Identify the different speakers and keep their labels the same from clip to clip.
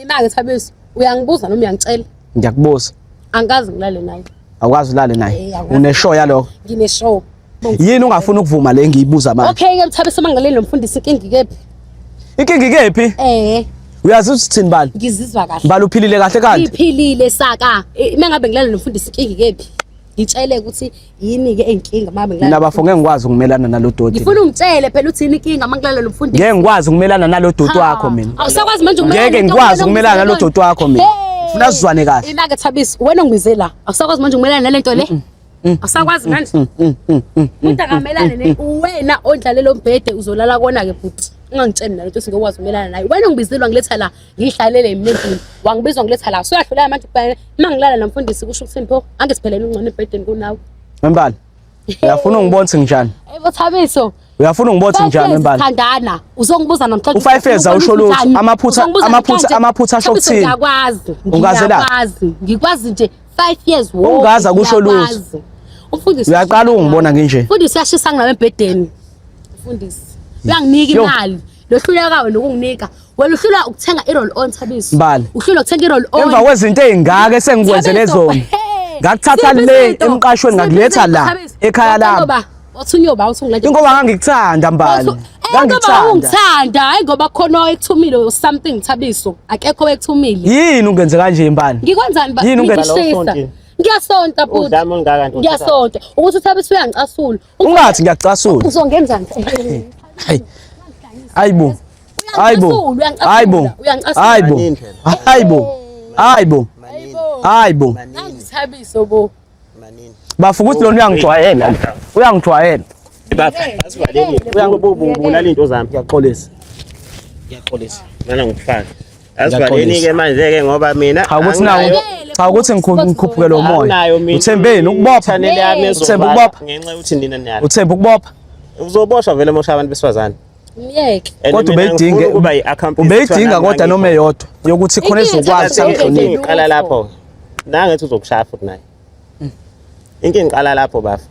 Speaker 1: Mina ke Thabiso uyangibuza noma uyangicela?
Speaker 2: Ngiyakubuza.
Speaker 1: Angazi ngilale naye.
Speaker 2: Awukwazi ulale naye. Une-show yalokho.
Speaker 1: Ngine-show.
Speaker 2: Yini ungafuna ukuvuma le ngiyibuza manje?
Speaker 1: Okay ke Thabiso mangaleli nomfundisi inkingi kephi?
Speaker 2: Inkingi kephi? Uyazi ukuthi thini bali?
Speaker 1: Ngizizwa kahle.
Speaker 2: Bali uphilile kahle kanti?
Speaker 1: Ngiphilile saka. Mengabe ngilale nomfundisi inkingi kephi? Ngitshele ukuthi yini ke inkinga mabe ngilale.
Speaker 2: Mina bafo ngeke ngikwazi ukumelana nalo doti.
Speaker 1: Ngifuna ungitshele phela uthi yini inkinga mangilale nomfundisi.
Speaker 2: Ngeke ngikwazi ukumelana nalo doti wakho mina.
Speaker 1: Awusakwazi manje ukumelana.
Speaker 2: Ngeke ngikwazi ukumelana nalo doti wakho mina. Ufuna sizwane kahle.
Speaker 1: Ina ke Thabiso wena ungibize la. Awusakwazi manje ukumelana nalento le? Awusakwazi manje. Umuntu akamelane ne wena ondlalelo mbhede uzolala kona ke futhi. Ungangitsheni nalento singekwazi ukumelana naye. Wena ungibizelwa ngiletha la ngihlalele emnendini. Wangibizwa ngiletha la. Uyahlula manje mangilala nomfundisi kusho ukuthi pho angisiphelele ungcono ebhedeni kunawe.
Speaker 2: Mbali. Uyafuna ungibonise njani?
Speaker 1: Ebo Thabiso.
Speaker 2: Uyafuna ungibonise njani Mbali?
Speaker 1: Thandana. Uzongibuza namhlanje.
Speaker 2: U5 years awusho lutho. Amaphutha asho kuthini?
Speaker 1: Ngiyakwazi.
Speaker 2: Ungaze la.
Speaker 1: Ngikwazi nje 5 years wo.
Speaker 2: Ungaza kusho lutho.
Speaker 1: Umfundisi
Speaker 2: uyaqala ungibona nginje.
Speaker 1: Umfundisi uyashisa ngilapha embedeni. Umfundisi uyanginika imali. Lohlulekawe nokunginika. Wena uhlula ukuthenga i-roll on Thabiso. Uhlula ukuthenga i-roll on.
Speaker 2: Emva kwezinto ezingaka esengikwenzele zona. Ngakuthatha le emqashweni ngakuletha la ekhaya lami.
Speaker 1: Wathunywa usungilethe.
Speaker 2: Ingoba ngangikuthanda Mbali.
Speaker 1: Ngangikuthanda. Ungithanda hayi ngoba khona ekuthumile or something Thabiso. Akekho ekuthumile.
Speaker 2: Yini ungenze kanje Mbali?
Speaker 1: Ngikwenzani ba?
Speaker 2: Yini ungenze?
Speaker 1: Ngiyasonta futhi.
Speaker 3: Udlame ungaka nje.
Speaker 1: Ngiyasonta. Ukuthi Thabiso uyangicasula.
Speaker 2: Ungathi ngiyacasula.
Speaker 1: Uzongenzani?
Speaker 2: Hayibo. Hayibo. Hayibo. Hayibo. Hayibo. Hayibo. Hayibo.
Speaker 1: Thabiso bo.
Speaker 2: Bafu ukuthi lona uyangijwayela. Uyangijwayela.
Speaker 3: Asivaleni. Uyangibubula into zami.
Speaker 2: Ngiyaxolisa.
Speaker 3: Mana ngikufaka. Asivaleni ke manje ke ngoba mina
Speaker 2: ukuthi nawo cha ukuthi ngikhuphuke lo moya. Uthembeni ukubopha. Uthemba ukubopha.
Speaker 3: Ngenxa ukuthi nina niyala.
Speaker 2: Uthemba ukubopha.
Speaker 3: Uzoboshwa vele mosha abantu besifazane.
Speaker 1: Ngiyeke.
Speaker 2: Kodwa ubeyidinga kodwa noma eyodwa yokuthi khona ezokwazi
Speaker 3: ukuhlonipha. Iqala lapho. Nangathi uzokushaya futhi naye. Inkinga iqala lapho bafu.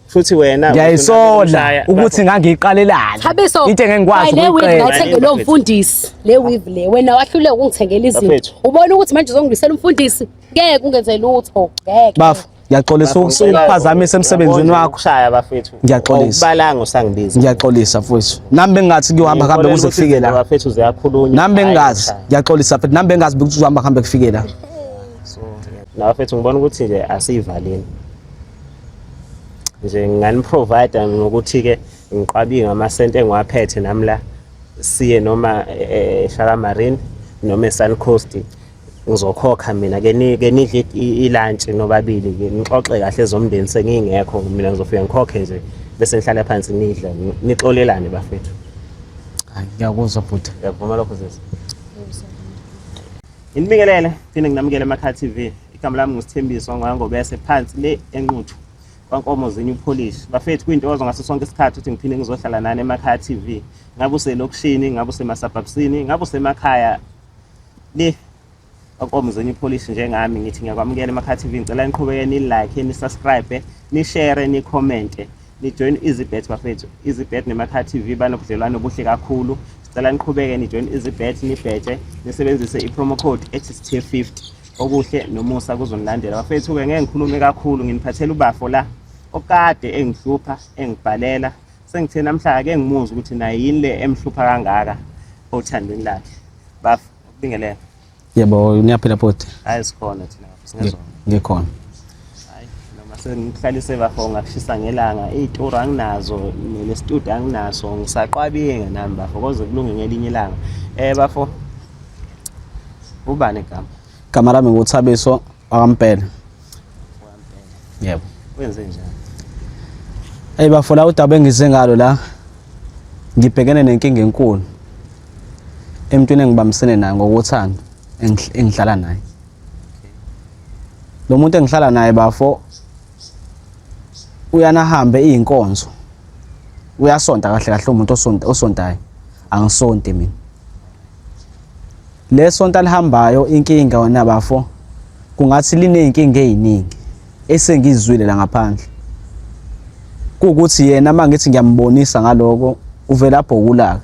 Speaker 3: Futhi wena
Speaker 2: ngiyayisola ukuthi ngangiyiqalelana.
Speaker 1: Thabiso.
Speaker 2: Into engengikwazi
Speaker 1: ukuyiqala. Ngithenge lo mfundisi. Le weave le wena wahluleka ukungithengela izinto. Ubona ukuthi manje uzongibisela umfundisi. Ngeke ungenze lutho. Ngeke.
Speaker 2: Bafu. Ngiyaxolisa ukuphazamisa emsebenzini wakho.
Speaker 3: Ukushaya bafethu.
Speaker 2: Ngiyaxolisa.
Speaker 3: Ubalanga usangibiza.
Speaker 2: Ngiyaxolisa mfowethu. Nami bengathi kuyohamba kambe kuze kufike la.
Speaker 3: Bafethu ziyakhulunywa.
Speaker 2: Nami bengazi. Ngiyaxolisa futhi nami bengazi ukuthi uzohamba kambe kufike la.
Speaker 3: Na bafethu ngibona ukuthi nje asiyivaleni. Nje ngani provider ngokuthi ke ngiqwabi ngamasente engiwaphethe nami la siye noma eShaka Marine noma eSun Coast. Ngizokhokha mina ke nidle ilunch nobabili ke nixoxe kahle ezomndeni sengingekho mina ngizofika ngikhokhe nje bese ngihlala phansi nidla nixolelane bafethu.
Speaker 2: Hayi ngiyakuzwa futhi.
Speaker 3: Ngiyavuma lokho sesi. Inibingelele phinde nginamukele eMakhaya TV. Igama lami ngusithembiso ngangobese phansi le enquthu kwankomo zenyu polish. Bafethu kuyinto ngaso sonke isikhathi ukuthi ngiphinde ngizohlala nani eMakhaya TV. Ngabe uselokishini, ngabe usemasabhabsini, ngabe usemakhaya le kwankomo zenyu polish njengami ngithi ngiyakwamukela eMakhaya TV. Ngicela niqhubeke ni like, ni subscribe, ni share, ni comment, ni join EasyBet bafethu. EasyBet neMakhaya TV banobudlelwano obuhle kakhulu. Sicela niqhubeke ni join EasyBet nibhetshe nisebenzise i-promo code HST50 okuhle nomusa kuzonilandela bafethu ke ngeke ngikhulume kakhulu nginiphathela ubafo la okade engihlupha engibhalela sengithe namhla ke ngimuza ukuthi naye yini le emhlupha kangaka othandweni lakhe bafo kubingelela.
Speaker 2: Yebo niyaphila futhi.
Speaker 3: Hayi sikhona thina singezona.
Speaker 2: Ngikhona.
Speaker 3: Hayi noma sengihlalise bafo ngakushisa ngelanga izitori anginazo nestudio anginaso ngisaqwabinga nami bafo koze kulunge ngelinye ilanga bafo ubani igama
Speaker 2: igama lami nguThabiso akampela. Yebo.
Speaker 3: Wenze njani?
Speaker 2: Hey bafo la udaba engize ngalo la ngibhekene nenkinga enkulu emntwini engibambisene naye ngokuthanda engihlala naye. Lo muntu engihlala naye bafo uyanahambe izinkonzo. Uyasonta kahle kahle umuntu osontayo. Angisonte mina. Lesonto alihambayo inkinga wona bafo kungathi lineyinkinga eziningi esengizwile la ngaphandle. Kuukuthi yena mangithi ngiyambonisa ngaloko uvela bhokulaka.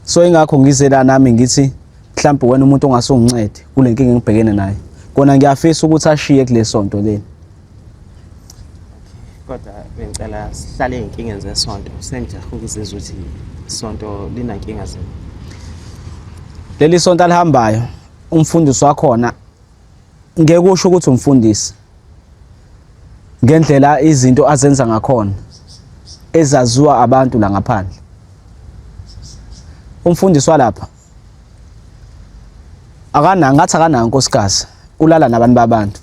Speaker 2: So ingakho ngizela nami ngithi mhlawumbe wena umuntu ongasungincede kule nkinga engibhekene nayo. Kona ngiyafisa ukuthi ashiye kule sonto leli.
Speaker 3: Kodwa bengicela sihlale ey'nkingeni zesonto sengijahe ukuzizwa ukuthi isonto linankinga zini.
Speaker 2: Leli sonto alihambayo umfundisi wakhona ngeke usho ukuthi umfundisi ngendlela izinto azenza ngakhona ezaziwa abantu la ngaphandle. Umfundisi walapha ngathi akanayo unkosikazi, ulala nabantu babantu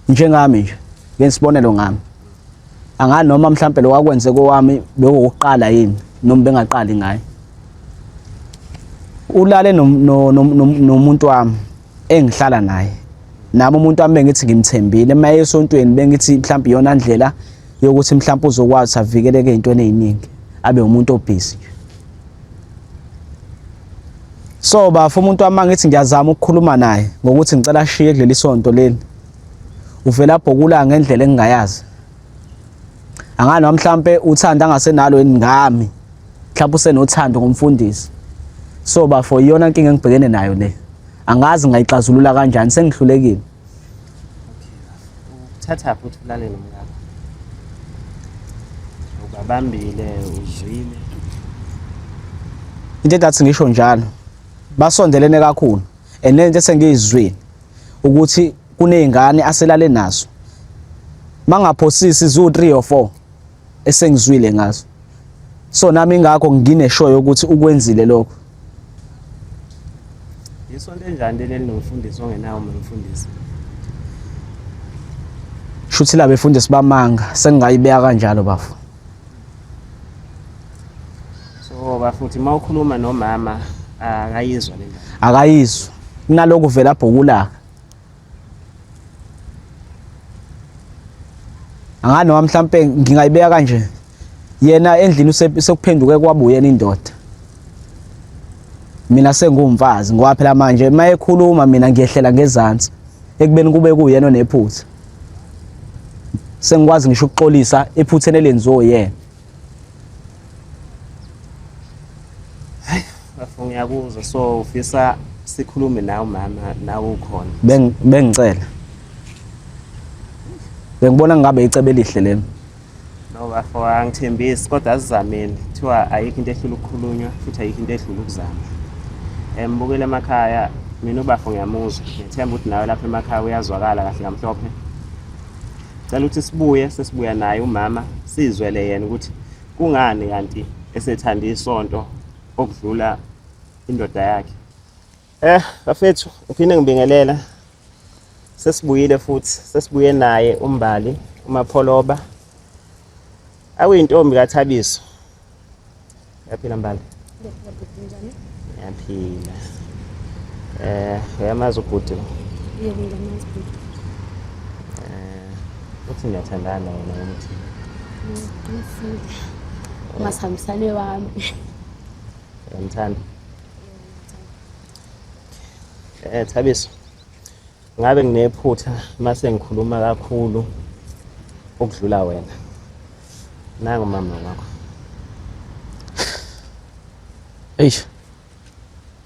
Speaker 2: njengami nje, ngesibonelo ngami. Angani noma mhlambe lo wakwenze kowami bewokuqala yini noma bengaqali ngaye. Ulale nomuntu wami engihlala naye, nami umuntu wami bengithi ngimthembile maye esontweni bengithi mhlambe iyona ndlela yokuthi mhlambe uzokwazi avikeleke ezintweni eziningi, abe umuntu obusy. So bafu umuntu wami ngithi ngiyazama ukukhuluma naye ngokuthi ngicela ashiye kuleli sonto leli. Uvela bhokula ngendlela engingayazi. Angani noma mhlambe uthanda angasenalo ngami, mhlambe usenothando ngomfundisi. So bafo iyona inkinga engibhekene nayo le. Angazi ngayixazulula kanjani, sengihlulekile.
Speaker 3: Uthatha futhi ulalele mngaka. Ubabambile, uzwile.
Speaker 2: Into engathi ngisho njalo basondelene kakhulu enento esengiyizwile ukuthi kunezingane aselale nazo mangaphosisi zu 3 or 4 esengizwile ngazo. So nami ingakho ngineshow yokuthi ukwenzile lokho.
Speaker 3: Isonto enjani leli nomfundisi ongenawo umfundisi?
Speaker 2: Shuthi la befundisi bamanga sengingayibeka kanjalo bafu.
Speaker 3: So bafuthi mawukhuluma nomama akayizwa le ndaba.
Speaker 2: Akayizwa. Kunaloko vela bhokulaka. Angani noma mhlambe ngingayibeka kanje. Yena endlini sekuphenduke kwaba uyena indoda. Mina sengumfazi ngoba phela manje mayekhuluma mina ngiyehlela ngezantsi ekubeni kube kuyena onephutha. Sengikwazi ngisho ukuxolisa ephutheni elenziwe yena.
Speaker 3: Bafu ngiyakuzwa, so ufisa sikhulume nawe mama nawe ukhona.
Speaker 2: Bengicela. Bengibona ngabe icebe elihle lelo.
Speaker 3: No bafu angithembisi kodwa asizameni. Kuthiwa ayikho into ehlula ukukhulunywa futhi ayikho into ehlula ukuzama. Mbukele emakhaya mina ubafu ngiyamuzwa. Ngithemba ukuthi nawe lapha emakhaya uyazwakala kahle kamhlophe. Cela ukuthi sesibuya naye umama sizwele yena ukuthi kungani kanti esethanda isonto okudlula indoda yakhe. Bafethu uphinde ngibingelela. Sesibuyile futhi sesibuye naye umbali uMapholoba. Awuyintombi kaThabiso. Yaphila mbali. Yaphila. Uyamazi ubhuti?
Speaker 1: Yebo ngiyamazi ubhuti.
Speaker 3: Uthi ngiyathandana wena ukuthi.
Speaker 1: Masihambisane wami.
Speaker 3: Ngiyamthanda. Thabiso. Ngabe nginephutha mase ngikhuluma kakhulu ukudlula wena. Nangu mama wakho.
Speaker 2: Eish.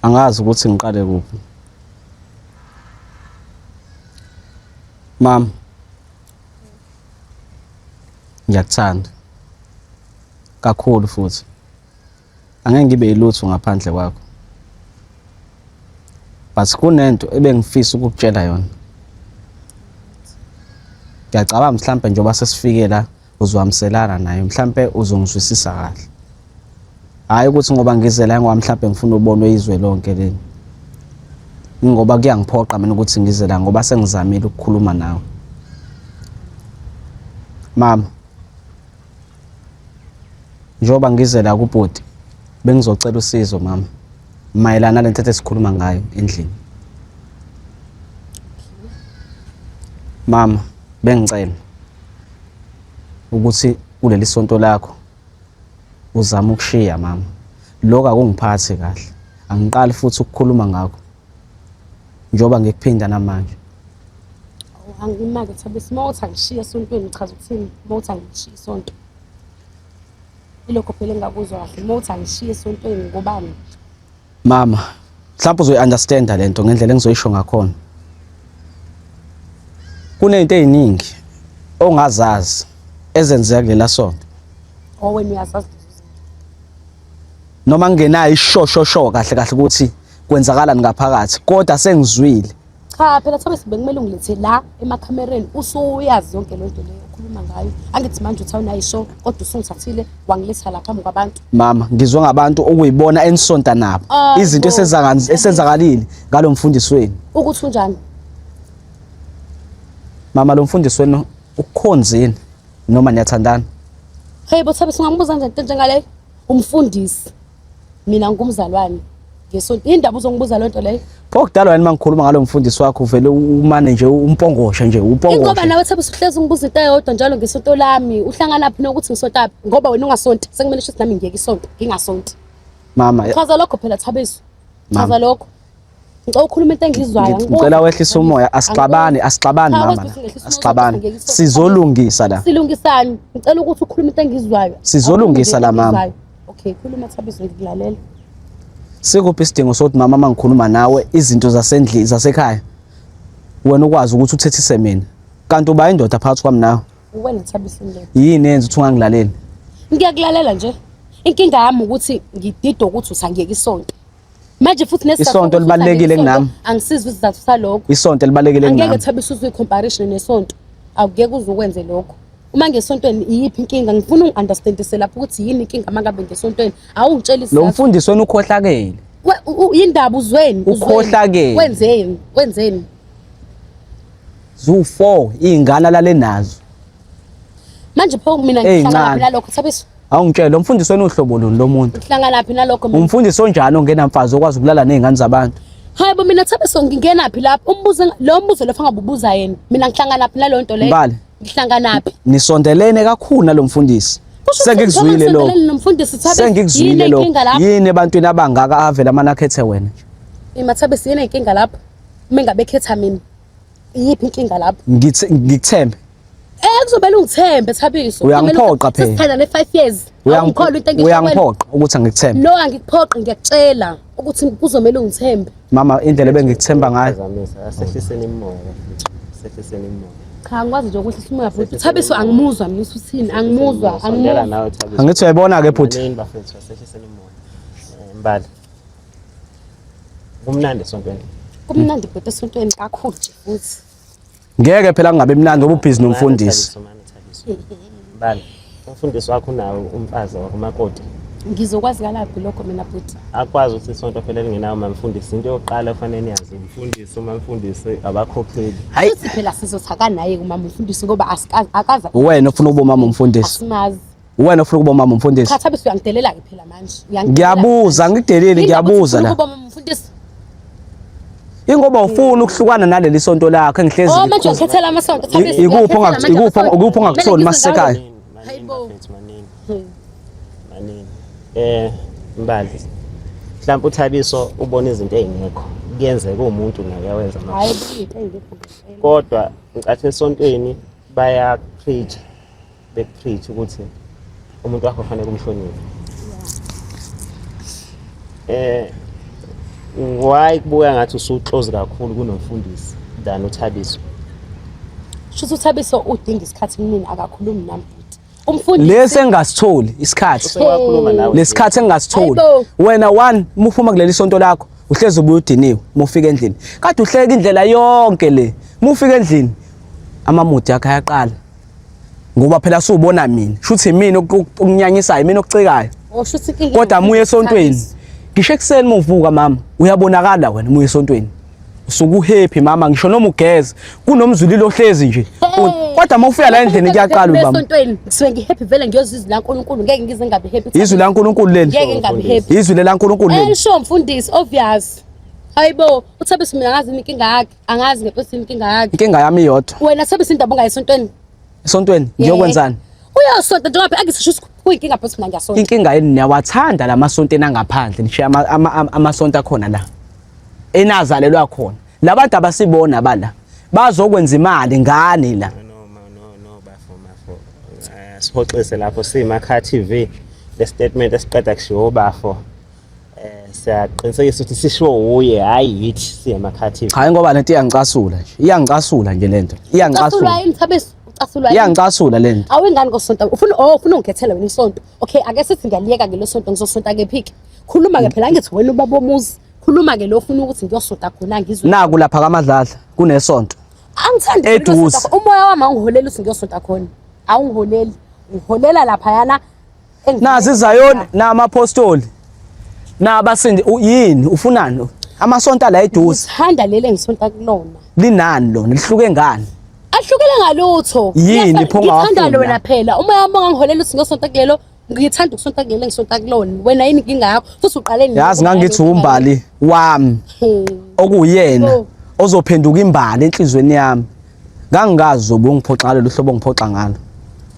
Speaker 2: Angazi ukuthi ngiqale kuphi. Mama. Ngiyakuthanda. Kakhulu futhi. Angeke ngibe yilutho ngaphandle kwakho. But kunento ebengifisa ukukutshela yona. Ngiyacabanga mhlambe njengoba sesifike la uzwamiselana naye mhlambe uzongizwisisa kahle. Hayi ukuthi ngoba ngizela ngoba mhlambe ngifuna ubonwe izwe lonke leli. Ngoba kuyangiphoqa mina ukuthi ngizela ngoba sengizamile ukukhuluma nawe. Mama. Njengoba ngizela kubhodi bengizocela usizo mama. Mayelana nalento esikhuluma ngayo endlini. Mama, bengicela ukuthi kuleli sonto lakho uzama ukushiya mama. Lokho akungiphathi kahle. Angiqali futhi ukukhuluma ngakho. Njengoba ngikuphinda namanje.
Speaker 1: Angimake Thabiso mawuthi angishiya esontweni chaza ukuthini mawuthi angishiya isonto. Ilokho phela engakuzwa kahle mawuthi angishiya esontweni ngobani?
Speaker 2: Mama, mhlawumbe uzoyi-understanda lento ngendlela engizoyisho ngakhona. Kunezinto eziningi ongazazi ezenzeka kulela sonto.
Speaker 1: Wena uyazazi.
Speaker 2: Noma ngenayo ishosho kahle kahle ukuthi kwenzakalani ngaphakathi, kodwa sengizwile.
Speaker 1: Cha phela Thabiso bekumele ungilethe la emakhamereni usuyazi yonke lento leyo okhuluma ngayo. Angithi manje uthi awunayisho kodwa usungithathile wangiletha la phambi kwabantu.
Speaker 2: Mama, ngizwe ngabantu okuyibona enisonta nabo. Izinto esenzakalile ngalo mfundisi wenu.
Speaker 1: Ukuthi unjani?
Speaker 2: Mama, lo mfundisi wenu ukukhonzeni noma niyathandana?
Speaker 1: Hey bo Thabiso ngambuza nje into njengale. Umfundisi. Mina ngumzalwane. Ngesonto indaba uzongibuza lento leyo.
Speaker 2: Pokudala wena mangikhuluma ngalo mfundisi wakho uvele umane nje umpongoshe nje upongoshe.
Speaker 1: Ngoba nawe Thabiso uhlezi ungibuza into eyodwa njalo ngesonto lami. Uhlangana phi nokuthi ngisonta phi? Ngoba wena ungasonti. Sekumele ukuthi nami ngiyeke isonto, ngingasonti.
Speaker 2: Mama,
Speaker 1: Chaza lokho phela Thabiso. Chaza lokho. Ngicela ukhuluma into engizwayo.
Speaker 2: Ngicela wehlisa umoya, asixabane mama. Asixabane. Sizolungisa la.
Speaker 1: Silungisani? Ngicela ukuthi ukhulume into engizwayo.
Speaker 2: Sizolungisa la mama.
Speaker 1: Okay, khuluma Thabiso ngikulalela.
Speaker 2: Sikuphi isidingo sokuthi mama mangikhuluma nawe izinto zasendlini zasekhaya wena ukwazi ukuthi uthethise mina kanti uba indoda phakathi kwami nawe
Speaker 1: Wena Thabiso indlela.
Speaker 2: yini yenza ukuthi ungangilaleli?
Speaker 1: Ngiyakulalela nje. Inkinga yami ukuthi ngididwa ukuthi usangiyeka isonto. Manje futhi
Speaker 2: isonto libalekile kunami.
Speaker 1: Angisizwe isizathu salokho.
Speaker 2: Isonto libalekile kunami.
Speaker 1: Angeke Thabiso uzwe comparison nesonto. Awugeke uzokwenze lokho. Uma ngesontweni iyiphi inkinga ngifuna ungiunderstandise lapho ukuthi yini inkinga mangabe ngesontweni awungitshela isizathu.
Speaker 2: Lo mfundisi wena ukhohlakele.
Speaker 1: Yindaba uzweni.
Speaker 2: Ukhohlakele.
Speaker 1: Wenzeni?
Speaker 2: Zu4 izingane lale nazo.
Speaker 1: Manje pho mina ngihlangana nalokho Thabiso.
Speaker 2: Awungitshela lo mfundisi wena uhlobo luni lo muntu?
Speaker 1: Ngihlangana laphi nalokho mina?
Speaker 2: Umfundisi onjani ongena mfazi okwazi ukulala nezingane zabantu?
Speaker 1: Hayibo mina Thabiso ngingena phi lapho? Umbuzo lo mbuzo lo fangabe ubuza yena. Mina ngihlangana laphi nalo nto leyo?
Speaker 2: Mbali.
Speaker 1: Ngihlangana naphi?
Speaker 2: Nisondelene kakhulu nalomfundisi. Sengikuzwile lo. Sengikuzwile lo. Yini ebantwini abangaka avela manakhethe wena?
Speaker 1: Thabiso yena inkinga lapho. Mengabe khetha mina. Iyiphi inkinga lapho?
Speaker 2: Ngikuthembe.
Speaker 1: Kuzobela ungithembe Thabiso.
Speaker 2: Uyangiphoqa phela.
Speaker 1: Sithanda ne5 years. Awungikholwa into engisho.
Speaker 2: Uyangiphoqa ukuthi angikuthembe.
Speaker 1: No angikuphoqi ngiyakutshela ukuthi kuzomela ungithembe.
Speaker 2: Mama indlela ebengikuthemba ngayo.
Speaker 3: Asehliseni imoya. Sehliseni imoya.
Speaker 1: Cha ngikwazi nje ukwehlisa umoya futhi. Thabiso angimuzwa mina uthini angimuzwa.
Speaker 3: Nawe Thabiso.
Speaker 2: Angithi uyayibona ke futhi.
Speaker 3: Manini bafethu asehliseni imoya. Mbali. Kumnandi esontweni.
Speaker 1: Kumnandi bhuti esontweni kakhulu nje futhi.
Speaker 2: Ngeke phela kungabe mnandi ngoba ubhizi nomfundisi.
Speaker 3: Mbali. Umfundisi wakho nawe umfazi wakho umakoti.
Speaker 1: Ngizokwazi kalaphi lokho mina bhuti.
Speaker 3: Akwazi ukuthi isonto phela lingenawo mamfundisi. Into yokuqala kufanele niyazi umfundisi umamfundisi abakhokheli.
Speaker 2: Hayi
Speaker 1: Futhi phela sizothaka naye kumama umfundisi ngoba akaza.
Speaker 2: wena ufuna ukuba umama umfundisi.
Speaker 1: Asimazi.
Speaker 2: Wena ufuna ukuba umama umfundisi.
Speaker 1: Cha Thabiso uyangidelela ke phela manje.
Speaker 2: Ngiyabuza ngikudeleli ngiyabuza la.
Speaker 1: Ukuba umama umfundisi.
Speaker 2: Ingoba ufuna ukuhlukana naleli sonto lakho engihlezi.
Speaker 1: Oh manje ukhethela amasonto Thabiso.
Speaker 2: Ikuphi ongakuthoni masekhaya.
Speaker 1: Hayibo.
Speaker 3: Manini. Mbali. Mhlawumbe uThabiso ubona izinto ezingekho. Kuyenzeka umuntu naye yawenza manje.
Speaker 1: Hayi into engekho.
Speaker 3: Kodwa ngicathi esontweni baya preach ukuthi umuntu wakho kufanele kumhloniphe. Why kubuya ngathi usuclose kakhulu kunomfundisi than uThabiso?
Speaker 1: Shuthi uThabiso udinga isikhathi kumina akakhulumi nami futhi. Umfundisi
Speaker 2: Lesi engasitholi isikhathi.
Speaker 3: Usewakhuluma nawe.
Speaker 2: Lesikhathi engasitholi.
Speaker 1: Hayibo.
Speaker 2: Wena muphuma kuleli sonto lakho uhlezi ubuye udiniwe mufika endlini. Kade uhleka indlela yonke le. Mufika endlini amamudi akhe ayaqala. Ngoba phela subona mina. Shuthi mina okunyanyisayo mina okucikayo.
Speaker 1: Shuthi inkinga.
Speaker 2: Kodwa muye esontweni. Ngisho ekseni muvuka mama uyabonakala wena muye esontweni. Usuku happy mama ngisho noma ugeze kunomzulilo ohlezi nje. Kodwa mawufika la endlini kuyaqala ubaba.
Speaker 1: Esontweni ngisuke ngihappy vele ngiyozizwa la uNkulunkulu ngeke ngize ngabe happy.
Speaker 2: Izwi la uNkulunkulu leli.
Speaker 1: Ngeke ngabe happy.
Speaker 2: Izwi la uNkulunkulu leli.
Speaker 1: Sho mfundisi obvious. Hayibo uThabiso mina angazi inkinga yakhe angazi ngempela inkinga yakhe.
Speaker 2: Inkinga yami iyodwa.
Speaker 1: Wena Thabiso indaba ungayisontweni.
Speaker 2: Esontweni ngiyokwenzani?
Speaker 1: Uyasonta njengoba angisisho kuyinkinga phela mina ngiyasonta.
Speaker 2: Inkinga yini niyawathanda lamasontweni angaphandle nishiya amasonto akhona la. Enazalelwa khona. Labantu abasibona bala bazokwenza imali ngani la.
Speaker 3: No bafo. Sihoxise lapho simakha TV le statement esiqeda kushiwo bafo. siyaqinisekisa ukuthi sisho uye hayi yithi siye emakhathini.
Speaker 2: Hayi ngoba lento iyangicasula nje. Iyangicasula nje lento.
Speaker 1: Casulwa yini Thabiso? Casulwa yini?
Speaker 2: Iyangicasula lento.
Speaker 1: Awengani ngosonto. Ufuna ungithethela wena isonto. Okay, ake sithi ngiyaliyeka ngelo sonto ngizosonta ke phiki. Khuluma ke phela ngithi wena ubaba omuzi. Khuluma ke lo ufuna ukuthi ngiyosonta khona ngizwe.
Speaker 2: Naku lapha kaMadladla kunesonto.
Speaker 1: Angithandi
Speaker 2: Eduze.
Speaker 1: umoya wami awungiholeli ukuthi ngiyosonta khona. Awungiholeli. Ngiholela lapha yana.
Speaker 2: Nazi izayoni namapostoli. Nabasindi yini ufunani? Amasonto la eduze.
Speaker 1: Ngithanda lele ngisonta kulona.
Speaker 2: Linani lona lihluke ngani?
Speaker 1: Ahlukile ngalutho.
Speaker 2: Yini pho
Speaker 1: ngithanda
Speaker 2: ngawafuna?
Speaker 1: lona phela. Umoya wami angiholela ukuthi ngiyosonta kulelo. Ngithanda ukusonta kulelo ngisonta kulona. Wena yini inkinga yakho? Futhi uqale nini?
Speaker 2: Yazi ngangithi umbali wami okuyena ozophenduka imbali enhlizweni yami. Ngangingazi zobe ungiphoxa ngalo hlobo ngiphoxa ngalo.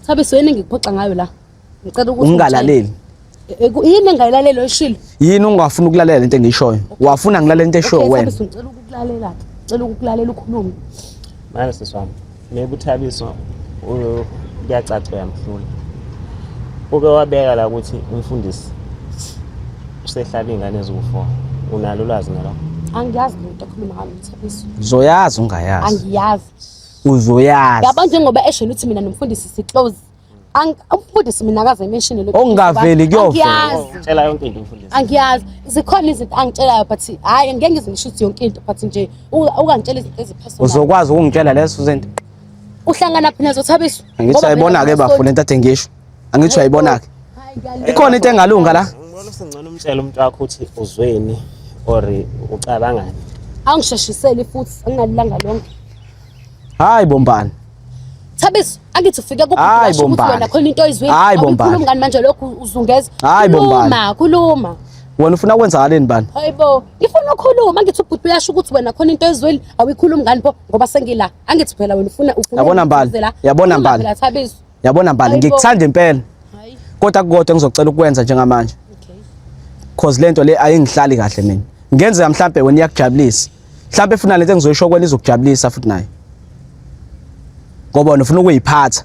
Speaker 1: Thabiso yini ngikuphoxa ngayo la? Ngicela ukuthi
Speaker 2: Ungalaleli.
Speaker 1: yini engayilaleli oshilo?
Speaker 2: Yini ungafuna ukulalela into engishoyo? Wafuna ngilalela into eshoyo wena.
Speaker 1: Thabiso ngicela ukukulalela. Ngicela ukukulalela ukhulume.
Speaker 3: Manje siswami. Maybe uThabiso uyacaca uyamhlula. Uke wabeka la ukuthi umfundisi usehlala ingane eziwu4. Unalo ulwazi ngalokho?
Speaker 1: Angiyazi lento okhuluma ngayo Thabiso.
Speaker 2: Uzoyazi ungayazi.
Speaker 1: Angiyazi.
Speaker 2: Uzoyazi.
Speaker 1: Yabo njengoba eshela uthi mina nomfundisi si close. Umfundisi mina akaze mention lo.
Speaker 2: Ongaveli kuyovela.
Speaker 3: Tshela yonke into umfundisi.
Speaker 1: Angiyazi. Zikhona izinto angitshelayo but hayi ngeke ngizingisho ukuthi yonke into but nje ukangitshela izinto eziphezulu.
Speaker 2: Uzokwazi ukungitshela lezo zinto.
Speaker 1: Uhlangana phela zoThabiso.
Speaker 2: Angithi ayibona ke bafuna into ade ngisho. Angithi ayibona ke. Ikhona into engalunga la.
Speaker 3: Ngibona usengcono umtshela umuntu wakho ukuthi uzweni or ucabangani.
Speaker 1: Angisheshisele futhi angalilanga lonke.
Speaker 2: Hayi bombani.
Speaker 1: Thabiso angithi ufike
Speaker 2: Hayi,
Speaker 1: ukuthi
Speaker 2: Bombani.
Speaker 1: wena khona into oyizwile.
Speaker 2: Hayi, Bombani.
Speaker 1: Awukhulumi ngani manje lokhu uzungeza.
Speaker 2: Hayi, Bombani.
Speaker 1: Khuluma.
Speaker 2: Wena ufuna kwenzakaleni bani?
Speaker 1: Hayibo, ngifuna ukukhuluma ngithi ubhuti uyasho ukuthi wena khona into oyizwile awikhulumi ngani pho ngoba sengila. Angithi phela wena ufuna
Speaker 2: Yabona Mbali. Yabona
Speaker 1: Khuluma
Speaker 2: Mbali.
Speaker 1: phela, Thabiso.
Speaker 2: Yabona Mbali
Speaker 1: Hayibo.
Speaker 2: ngikuthanda impela.
Speaker 1: Hayi.
Speaker 2: Kodwa kukodwa ngizocela ukwenza njengamanje.
Speaker 1: Okay.
Speaker 2: Cause lento le ayingihlali kahle mina. Ngenzeka mhlambe wena iyakujabulisa. Mhlambe efuna lento engizoyisho kwena izokujabulisa futhi naye. Ngoba wena ufuna ukuyiphatha.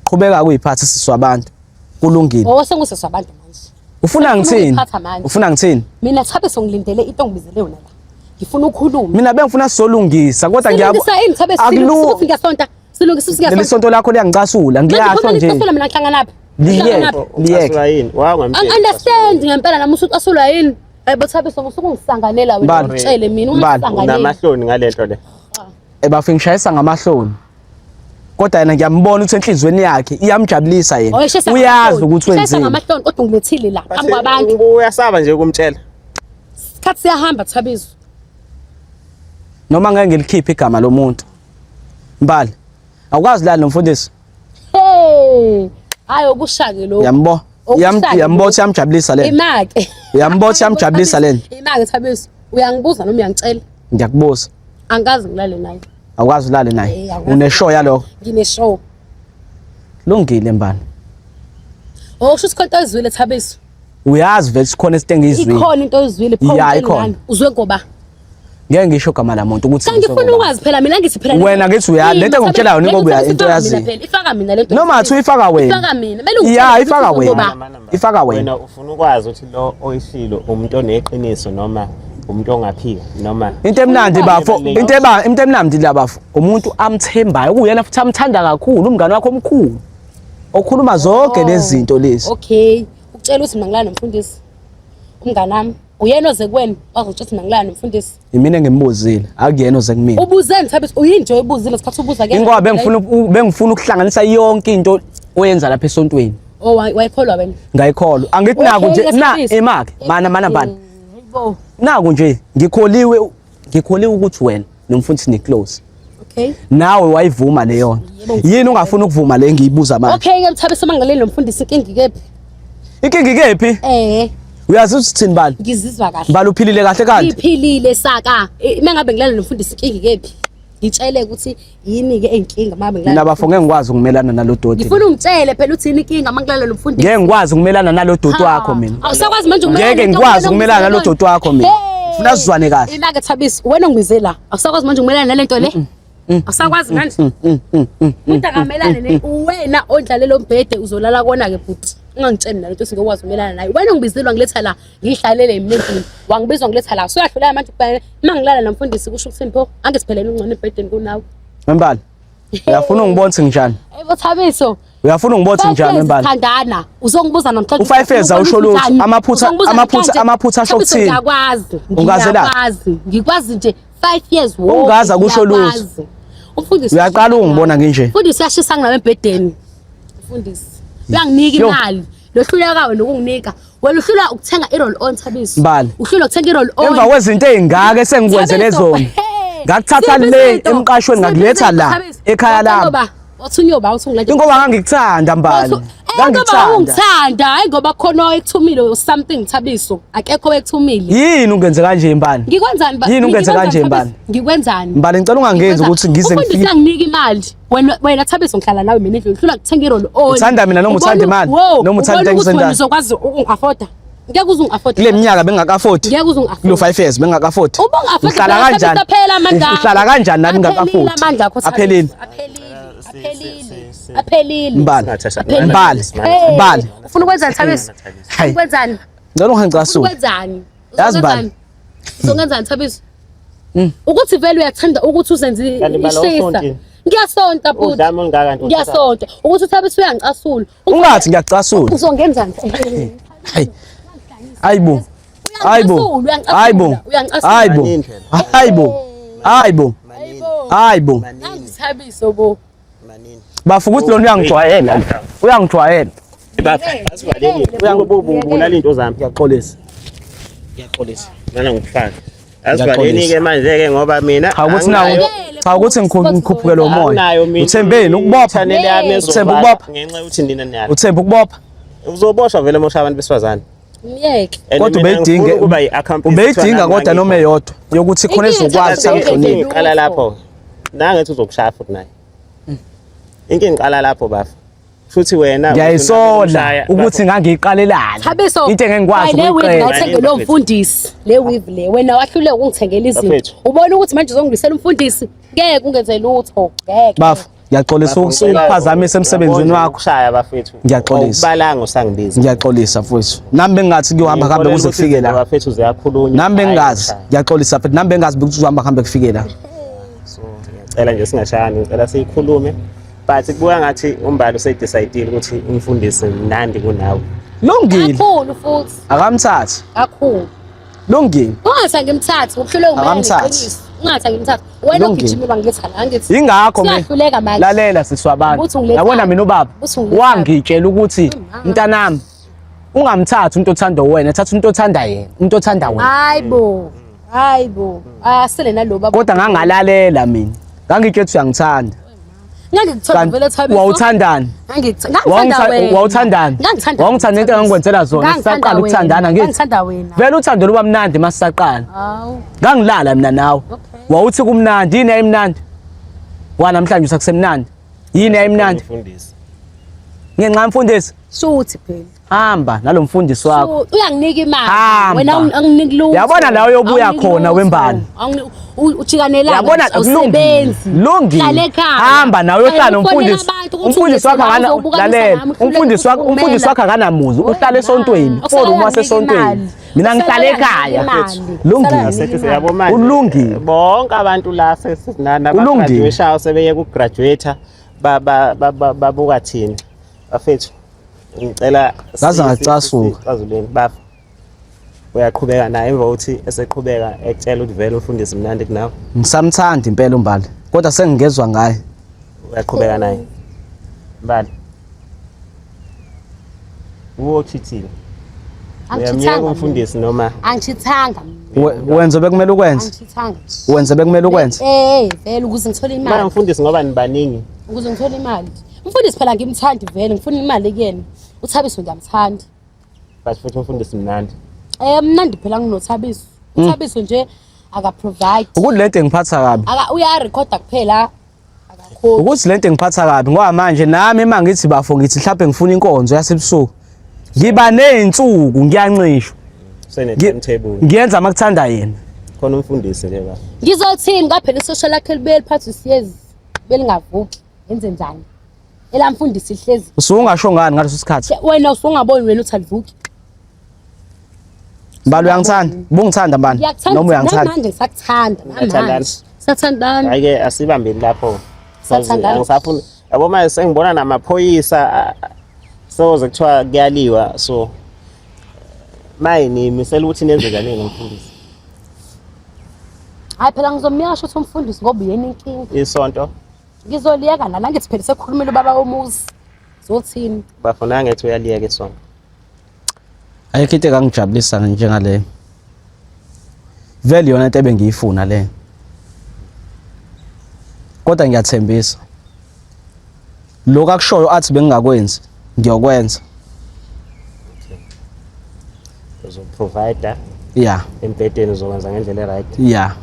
Speaker 2: Qhubeka ukuyiphatha siswa abantu. Kulungile.
Speaker 1: Sengusese abantu manje.
Speaker 2: Ufuna ngithini?
Speaker 1: ukuyiphatha manje.
Speaker 2: Ufuna ngithini?
Speaker 1: Mina Thabiso ngilindele into ngibizele yona la. Ngifuna ukukhuluma.
Speaker 2: Mina bengifuna sizolungisa kodwa
Speaker 1: Silungisa ini Thabiso? Silungisa ukuthi ngiyasonta. Silungisa ukuthi
Speaker 2: Leli
Speaker 1: ngiyasonta.
Speaker 2: sonto lakho liyangicasula ngiyasho nje.
Speaker 1: Ngiyasonta mina ngihlangana naphi?
Speaker 2: Liyeke.
Speaker 3: Ucasula yini? Wangamtshela.
Speaker 1: Understand ngempela nami usuthi asulwa yini? Hayibo Thabiso usuke ungisanganela wena
Speaker 2: Mbali.
Speaker 1: ngitshele mina
Speaker 2: Mbali.
Speaker 1: ungisanganela.
Speaker 3: Unamahloni ngalento le.
Speaker 2: Ebafike ngishayisa ngamahloni. Kodwa yena ngiyambona ukuthi enhlizweni yakhe iyamjabulisa yena. Uyazi ukuthi
Speaker 1: wenzeni.
Speaker 2: wenzeni.
Speaker 1: Ngamahloni kodwa ngilethile la phambi kwabantu.
Speaker 3: Uyasaba nje ukumtshela.
Speaker 1: Isikhathi siyahamba Thabiso.
Speaker 2: Noma ngeke ngilikhiphe igama lomuntu. Mbali. Awukwazi la nomfundisi.
Speaker 1: Hey! Hayi ukushake lo.
Speaker 2: Yambo. Yambothi yamjabulisa lena.
Speaker 1: Imake.
Speaker 2: Yambothi yamjabulisa lena.
Speaker 1: Imake Thabiso. Uyangibuza noma uyangitshela?
Speaker 2: Ngiyakubuza.
Speaker 1: Angazi ngilale naye.
Speaker 2: Awukwazi ulale naye.
Speaker 1: Awukwazi.
Speaker 2: Uneshow yalokho.
Speaker 1: Ngine-show.
Speaker 2: Lungile mbali.
Speaker 1: Usho ukuthi konto oyizwile Thabiso.
Speaker 2: Uyazi vele sikhona izinto engizwile.
Speaker 1: Ikhona into oyizwile pho
Speaker 2: Ya,
Speaker 1: ngitshela
Speaker 2: ikhona.
Speaker 1: ngani? Uzwe ngoba.
Speaker 2: Ngeke ngisho igama lamuntu ukuthi
Speaker 1: Ngifuna ukwazi phela mina ngithi phela.
Speaker 2: Wena ngithi uyazi lento engikutshela yona ngoba uya into yazi.
Speaker 1: Ifaka mina lento.
Speaker 2: Noma athi uyifaka wena.
Speaker 1: Ifaka mina. Mele
Speaker 2: Ya, ifaka wena. Ifaka wena.
Speaker 3: Wena ufuna ukwazi ukuthi lo oyishilo umuntu oneqiniso noma umuntu ongaphika noma
Speaker 2: Into emnandi bafo, into emnandi la bafo. Umuntu amthembayo kuyena futhi amthanda kakhulu umngane wakho omkhulu. Okhuluma zonke lezi zinto lezi.
Speaker 1: Okay. Ukutshela ukuthi mina ngilana nomfundisi. Umngane nami uyena oze kuwena wazotsho mina ngilana nomfundisi.
Speaker 2: Imina engimubuzile, akuyena oze kumina.
Speaker 1: Ubuzeni Thabiso uyinto oyibuzile isikhathi ubuza ke.
Speaker 2: Ingoba bengifuna ukuhlanganisa yonke into oyenza lapha esontweni.
Speaker 1: Oh wayikholwa wena.
Speaker 2: Ngayikholwa. Angithi naku nje emake mana mbani.
Speaker 1: Hayibo.
Speaker 2: Naku nje ngikholiwe ukuthi wena nomfundisi ni close.
Speaker 1: Okay.
Speaker 2: Nawe wayivuma leyo. Yini ungafuna ukuvuma le ngiyibuza manje?
Speaker 1: Okay ke Thabiso mangaleli nomfundisi inkingi kephi?
Speaker 2: Inkingi kephi? Uyazi ukuthi thini bani?
Speaker 1: Ngizizwa kahle.
Speaker 2: Bali uphilile kahle kanti?
Speaker 1: Iphilile saka. Mengabe ngilala nomfundisi inkingi kephi? Ngitshele ukuthi yini ke enkinga mabe ngilala.
Speaker 2: Mina bafo ngeke ngikwazi ukumelana nalo doti.
Speaker 1: Ngifuna ungitshele phela uthi yini inkinga mangilala nomfundisi.
Speaker 2: Ngeke ngikwazi ukumelana nalo doti wakho mina.
Speaker 1: Awusakwazi manje ukumelana.
Speaker 2: Ngeke ngikwazi ukumelana nalo doti wakho mina. Ufuna sizwane kahle.
Speaker 1: Imake Thabiso wena ungibize la. Awusakwazi manje ukumelana nalento le. Awusakwazi manje. Kodwa kamelane wena ondlalelo mbhede uzolala kona ke bhuti. ungangitsheni nalento singokwazi ukumelana nayo. Wena ungibizile wangiletha la ngihlalele mina endlini. Wangibiza wangiletha la. Soyadlula manje kufanele mangilala namfundisi kusho ukuthi Mpho angisiphelele ungcane ebhedeni kunawe.
Speaker 2: Wembali. Uyafuna ungibona ukuthi nginjani?
Speaker 1: Ebo Thabiso.
Speaker 2: Uyafuna ungibona ukuthi nginjani Wembali?
Speaker 1: Thandana. Uzongibuza namhlanje.
Speaker 2: U5 years awusho lutho. Amaphutha asho ukuthini?
Speaker 1: Ngiyakwazi.
Speaker 2: Ungazela.
Speaker 1: Ngikwazi nje 5 years wonke.
Speaker 2: Ungaza kusho lutho.
Speaker 1: Umfundisi
Speaker 2: uyaqala ungibona nginje.
Speaker 1: Umfundisi uyashisa ngami ebhedeni. Umfundisi uyanginika imali. Lohlulekayo nokunginika. Wena uhlula ukuthenga i-roll on Thabiso. Uhlula ukuthenga i-roll on.
Speaker 2: Emva kwezinto ezingaka esengikwenzele zona. Ngakuthatha le emqashweni ngakuletha la ekhaya lami.
Speaker 1: Wathi unyoba uthi ngilethe.
Speaker 2: Ingoba ngangikuthanda Mbali.
Speaker 1: Ngoba ungithanda hayi ngoba khona ekuthumile or something Thabiso. Akekho ekuthumile.
Speaker 2: Yini ungenze kanje Mbali?
Speaker 1: Ngikwenzani ba?
Speaker 2: Yini ungenze kanje Mbali?
Speaker 1: Ngikwenzani?
Speaker 2: Mbali ngicela ungangenzi ukuthi ngize ngifike.
Speaker 1: Ufundisa nginika imali. Wena Thabiso ngihlala nawe mina endlini. Uhlula kuthenga i-roll on.
Speaker 2: Uthanda mina noma uthanda imali? Noma uthanda into engisendala?
Speaker 1: Uzokwazi ukungi-afforda. Ngeke uze ungi-afford.
Speaker 2: Kule minyaka bengaka-afford.
Speaker 1: Ngeke uze ungi-afford.
Speaker 2: Kulo 5 years bengaka-afford.
Speaker 1: Ubungi-afford.
Speaker 2: Uhlala kanjani? Uhlala kanjani nami ngaka-afford? Aphelile.
Speaker 1: Aphelile.
Speaker 2: Mbali.
Speaker 1: Ufuna ukwenzani Thabiso? Ukwenzani?
Speaker 2: Ngicela ungangicasula.
Speaker 1: Ukwenzani?
Speaker 2: Yazi Mbali.
Speaker 1: Uzongenzani Thabiso? Ukuthi vele uyathanda ukuthi uzenze ishisa. Ngiyasonta futhi.
Speaker 3: Udlame olungaka nje.
Speaker 1: Ngiyasonta. Ukuthi uThabiso uyangicasula.
Speaker 2: Ungathi ngiyacasula.
Speaker 1: Uzongenzani?
Speaker 2: Hayibo. Hayibo.
Speaker 1: Ngithabiso bo.
Speaker 2: Bafu ukuthi lona uyangijwayela. Uyangijwayela.
Speaker 3: Asivaleni. Uyangibubula into zami.
Speaker 2: Ngiyaxolisa.
Speaker 3: Mana ngikufaka. Asivaleni ke manje ke ngoba mina
Speaker 2: cha ukuthi ngikhuphukele umoya. Uthembeni ukubopha
Speaker 3: yami
Speaker 2: uthemba ukubopha
Speaker 3: ngenxa ukuthi nina niyala.
Speaker 2: uthemba ukubopha
Speaker 3: Uzoboshwa vele mosha abantu besifazane.
Speaker 1: Ngiyeke.
Speaker 2: Kodwa ubeyidinga kodwa noma eyodwa yokuthi khona ezokwazi
Speaker 3: ukuthi iqala lapho. Nangathi uzokushaya futhi naye. Inkinga iqala lapho bafu. Futhi wena
Speaker 2: ngiyayisola ukuthi ngangiyiqalelana
Speaker 1: Thabiso
Speaker 2: into engengikwazi
Speaker 1: ukuyiqala ngithenge lo mfundisi le weave le wena wahluleka ukungithengela izinto ubona ukuthi manje uzongibisela umfundisi ngeke ungenze lutho ngeke
Speaker 2: bafu ngiyaxolisa ukuphazamisa emsebenzini wakho
Speaker 3: ukushaya bafethu
Speaker 2: ngiyaxolisa
Speaker 3: ubalanga usangibiza
Speaker 2: ngiyaxolisa mfowethu nami bengathi kuyohamba kambe kuze kufike la
Speaker 3: bafethu ziyakhulunywa
Speaker 2: nami bengazi ngiyaxolisa futhi nami bengazi ukuthi uzohamba kambe kufike la
Speaker 3: so ngiyacela nje singashayani ngicela siyikhulume but kubuya ngathi umbali usedecide ukuthi umfundisi mnandi kunawe
Speaker 2: lungile
Speaker 1: kakhulu futhi
Speaker 2: akamthathi
Speaker 1: kakhulu
Speaker 2: lungile
Speaker 1: ungathi ngimthathe uhlule
Speaker 2: Akamthathi.
Speaker 1: ungathi ngimthathe wena ugijima ngiletha la ngithi
Speaker 2: ingakho
Speaker 1: siyahluleka manje
Speaker 2: lalela siswabantu
Speaker 1: Uthi ungiletha.
Speaker 2: yabona mina ubaba
Speaker 1: Uthi ungiletha.
Speaker 2: wangitshela ukuthi mntanami ungamthathi umuntu othanda wena thatha umuntu othanda yena umuntu othanda wena
Speaker 1: hayibo asele nalo baba
Speaker 2: kodwa ngangalalela mina ngangitshela ukuthi uyangithanda
Speaker 1: ngangikuthola vele Thabiso
Speaker 2: wawuthandani wawuthandani wangithanda into engangikwenzela zona sisaqala ukuthandana ngithi
Speaker 1: ngithanda wena
Speaker 2: vele uthando luba mnandi masisaqala
Speaker 1: hawu
Speaker 2: ngangilala mina nawe wawuthi kumnandi yini ayimnandi namhlanje usakusemnandi yini ayimnandi
Speaker 3: umfundisi
Speaker 2: ngenxa yemfundisi
Speaker 1: suthi phela
Speaker 2: hamba nalo mfundisi wakho
Speaker 1: uyanginika imali
Speaker 2: Hamba.
Speaker 1: wena anginiki lutho
Speaker 2: Yabona la uyobuya khona Wembali.
Speaker 1: ujikanelanga
Speaker 2: yabona kulungile
Speaker 1: hlala ekhaya
Speaker 2: hamba nawe uyohlala umfundisi wakho lalela umfundisi wakho akanamuzi uhlala esontweni forum wasesontweni mina ngihlala ekhaya lungile
Speaker 3: sethi siyabo manje
Speaker 2: ulungile
Speaker 3: bonke abantu la sesinana graduation sebeye ku graduate babuka thina bafethu ngicela
Speaker 2: Ngaze ngacasuka.
Speaker 3: Cazuleni bafu uyaqhubeka naye emva ukuthi eseqhubeka ekutshela ukuthi vele umfundisi mnandi kunawe
Speaker 2: ngisamthanda impela uMbali kodwa sengingezwa ngaye
Speaker 3: uyaqhubeka naye Mbali uwochithile uyamnyeka umfundisi noma
Speaker 1: angithithanga
Speaker 2: wenze bekumele ukwenze
Speaker 1: angithithanga
Speaker 2: wenze bekumele ukwenze
Speaker 1: vele ukuze ngithole
Speaker 3: manje
Speaker 1: imali
Speaker 3: umfundisi ngoba nibaningi
Speaker 1: ukuze ngithole imali umfundisi phela ngimthandi vele ngifuna imali kuyena uThabiso ngiyamthanda
Speaker 3: but futhi umfundisi mnandi
Speaker 1: mnandi phela nginoThabiso uThabiso nje aka provide
Speaker 2: ukuthi lento engiphatha kabi
Speaker 1: uya record kuphela akakho
Speaker 2: ukuthi lento engiphatha kabi ngoba manje nami mangithi bafo ngithi mhlawumbe ngifuna inkonzo yasebusuku ngiba nezinsuku ngiyancisha
Speaker 3: sene timetable
Speaker 2: ngiyenza makuthanda yena
Speaker 3: khona umfundisi ke ba
Speaker 1: ngizothini ngaphela isocial lakhe libe liphathwe siyezi belingavuki yenze njani elamfundisi ihlezi
Speaker 2: Usungasho ngani ngaleso sikhathi?
Speaker 1: wena usungaboni wena uthi alivuki
Speaker 2: Mbali uyangithanda? Bungithanda mbani? Noma uyangithanda?
Speaker 1: manje sakuthanda
Speaker 3: Uyathandana?
Speaker 1: namanje sathandana
Speaker 3: Hayi-ke asibambeni lapho.
Speaker 1: Sathandana.
Speaker 3: Angisafuni yabo manje sengibona namaphoyisa soze kuthiwa kuyaliwa so maye nimisela ukuthi nenze kanini ngomfundisi.
Speaker 1: hayi phela ngizomyasho ukuthi umfundisi ngoba uyena inkinga
Speaker 3: Isonto
Speaker 1: ngizoliyeka nala ngithi phela sekhulumile ubaba womuzi zothini
Speaker 3: bafuna ngethi uyaliyeka isonto.
Speaker 2: Ayikho into engangijabulisa njengale. Vele yona into ebengiyifuna le. Kodwa ngiyathembisa. Lokho akushoyo athi bengingakwenzi, ngiyokwenza.
Speaker 3: Uzoprovider
Speaker 2: Yeah,
Speaker 3: empedeni uzokwenza ngendlela right.
Speaker 2: yeah.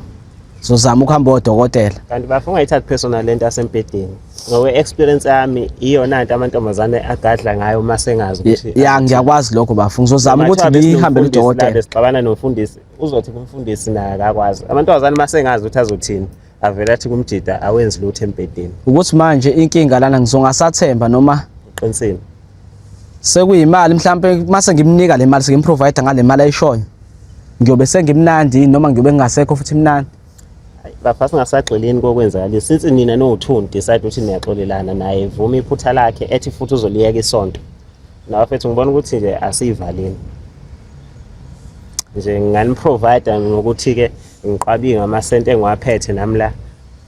Speaker 2: Zozama ukuhamba odokotela.
Speaker 3: Kanti bafuna ngayithatha personal lento asempedeni. Ngowe experience yami iyona into amantombazane agadla ngayo masengazi ukuthi
Speaker 2: Yeah, ngiyakwazi lokho bafu. Ngizozama ukuthi ngihambe udokotela.
Speaker 3: Sixabana nomfundisi uzothi kumfundisi naye akakwazi. Amantombazane masengazi ukuthi azothini avela athi kumjida awenzi lutho empedeni.
Speaker 2: Ukuthi manje inkinga lana ngizongasathemba noma
Speaker 3: Uqinisile.
Speaker 2: sekuyimali mhlambe mase ngimnika le mali sengimprovider ngale mali ayishoyo. Ngiyobe sengimnandi noma ngiyobe ngingasekho futhi imnandi.
Speaker 3: Bafasa singasagxilini kokwenzakala since nina no2 decide ukuthi niyaxolelana naye vuma iphutha lakhe ethi futhi uzoliyeka isonto. Nawe mfethu ngibona ukuthi nje asivaleni. Nje ngani provider ngokuthi ke ngiqwabinga amasente engiwaphethe namla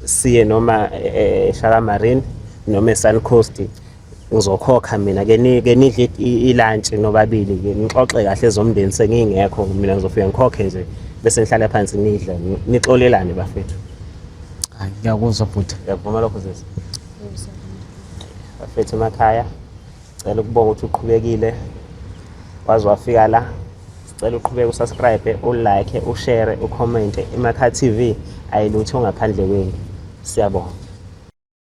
Speaker 3: siye noma eShaka Marine noma eSun Coast ngizokhokha mina ke nidle ilunch nobabili ke nixoxe kahle zomndeni sengingekho mina ngizofika ngikhokhe nje bese nihlala phansi nidla nixolelane bafethu.
Speaker 2: Hayi ngiyakuzwa futhi.
Speaker 3: Ngiyavuma lokho sisi. Bafethu emakhaya cela ukubonga ukuthi uqhubekile wazi wafika la. Sicela uqhubeke usubscribe, ulike, ushare, ucomment. Emakhaya TV ayilutho ngaphandle kwenu. Siyabonga.